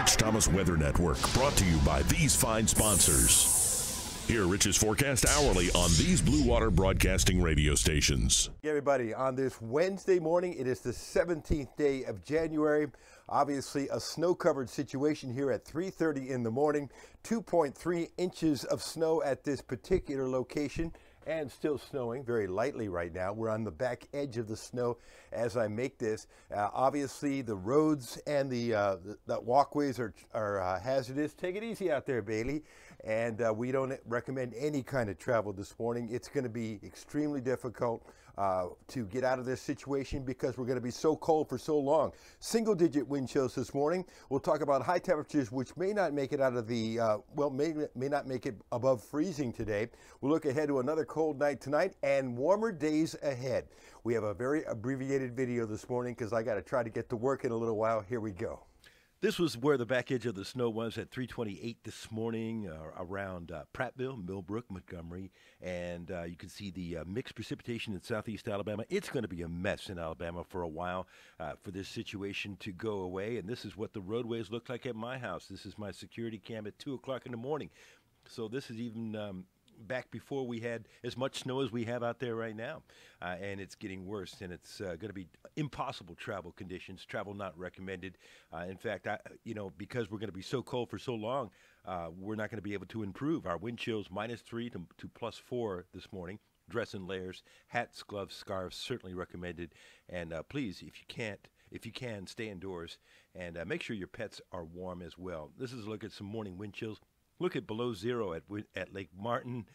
Rich Thomas Weather Network, brought to you by these fine sponsors. Hear Rich's forecast hourly on these Blue Water Broadcasting radio stations. Hey everybody, on this Wednesday morning, it is the 17th day of January. Obviously, a snow-covered situation here at 3:30 in the morning. 2.3 inches of snow at this particular location, and still snowing very lightly right now. We're on the back edge of the snow as I make this. Obviously, the roads and the walkways are hazardous. Take it easy out there, Bailey. And we don't recommend any kind of travel this morning. It's going to be extremely difficult to get out of this situation because we're going to be so cold for so long. Single-digit wind chills this morning. We'll talk about high temperatures, which may not make it out of the, may not make it above freezing today. We'll look ahead to another cold night tonight and warmer days ahead. We have a very abbreviated video this morning because I got to try to get to work in a little while. Here we go. This was where the back edge of the snow was at 3:28 this morning around Prattville, Millbrook, Montgomery, and you can see the mixed precipitation in southeast Alabama. It's going to be a mess in Alabama for a while for this situation to go away, and this is what the roadways look like at my house. This is my security cam at 2 o'clock in the morning. So this is even back before we had as much snow as we have out there right now, and it's getting worse, and it's going to be impossible travel conditions. Travel not recommended. In fact, because we're going to be so cold for so long, we're not going to be able to improve. Our wind chills -3 to +4 this morning. Dress in layers, hats, gloves, scarves certainly recommended, and please, if you can, stay indoors and make sure your pets are warm as well. This is a look at some morning wind chills. Look at below zero at Lake Martin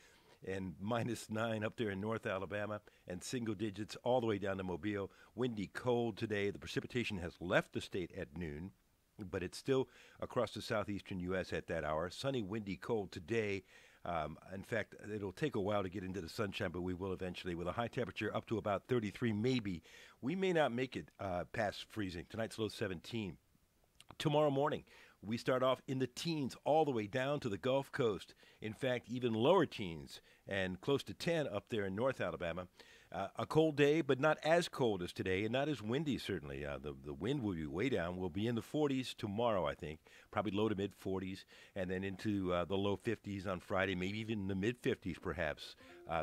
and -9 up there in North Alabama, and single digits all the way down to Mobile. Windy, cold today. The precipitation has left the state at noon, but it's still across the southeastern U.S. at that hour. Sunny, windy, cold today. In fact, it'll take a while to get into the sunshine, but we will eventually. With a high temperature up to about 33 maybe. We may not make it past freezing. Tonight's low 17. Tomorrow morning, we start off in the teens all the way down to the Gulf Coast. In fact, even lower teens and close to 10 up there in North Alabama. A cold day, but not as cold as today and not as windy, certainly. The wind will be way down. We'll be in the 40s tomorrow, I think, probably low to mid-40s, and then into the low 50s on Friday, maybe even the mid-50s perhaps.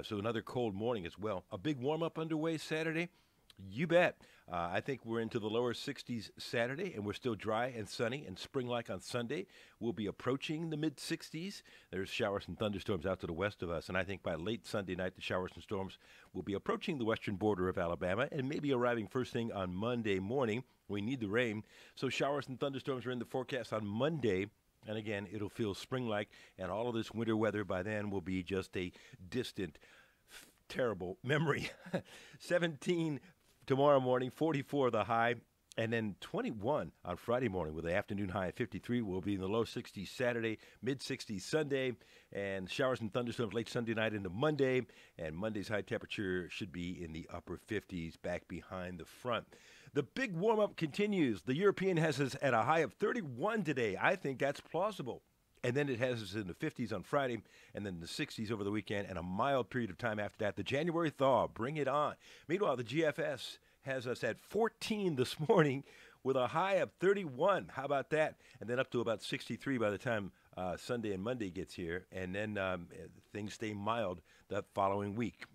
So another cold morning as well. A big warm-up underway Saturday. You bet. I think we're into the lower 60s Saturday, and we're still dry and sunny and spring-like on Sunday. We'll be approaching the mid-60s. There's showers and thunderstorms out to the west of us, and I think by late Sunday night, the showers and storms will be approaching the western border of Alabama and maybe arriving first thing on Monday morning. We need the rain, so showers and thunderstorms are in the forecast on Monday. And again, it'll feel spring-like, and all of this winter weather by then will be just a distant, terrible memory. 17 tomorrow morning, 44 the high, and then 21 on Friday morning with the afternoon high at 53. We'll be in the low 60s Saturday, mid-60s Sunday, and showers and thunderstorms late Sunday night into Monday, and Monday's high temperature should be in the upper 50s back behind the front. The big warm-up continues. The European has us at a high of 31 today. I think that's plausible. And then it has us in the 50s on Friday, and then the 60s over the weekend, and a mild period of time after that. The January thaw, bring it on. Meanwhile, the GFS has us at 14 this morning with a high of 31. How about that? And then up to about 63 by the time Sunday and Monday gets here, and then things stay mild the following week.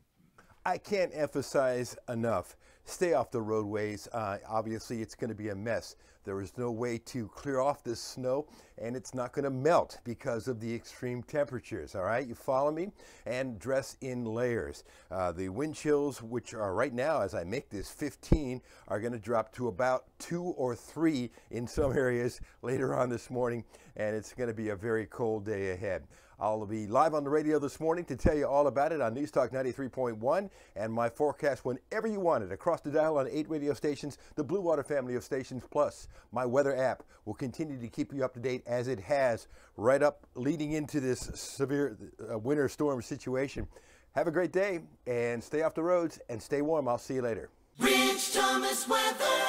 I can't emphasize enough. Stay off the roadways. Obviously, it's going to be a mess. There is no way to clear off this snow, and it's not going to melt because of the extreme temperatures. All right, you follow me? And dress in layers. The wind chills, which are right now, as I make this 15, are going to drop to about 2 or 3 in some areas later on this morning, and it's going to be a very cold day ahead. I'll be live on the radio this morning to tell you all about it on News Talk 93.1 and my forecast whenever you want it across the dial on 8 radio stations, the Blue Water family of stations, plus my weather app will continue to keep you up to date as it has right up leading into this severe winter storm situation. Have a great day and stay off the roads and stay warm. I'll see you later. Rich Thomas Weather.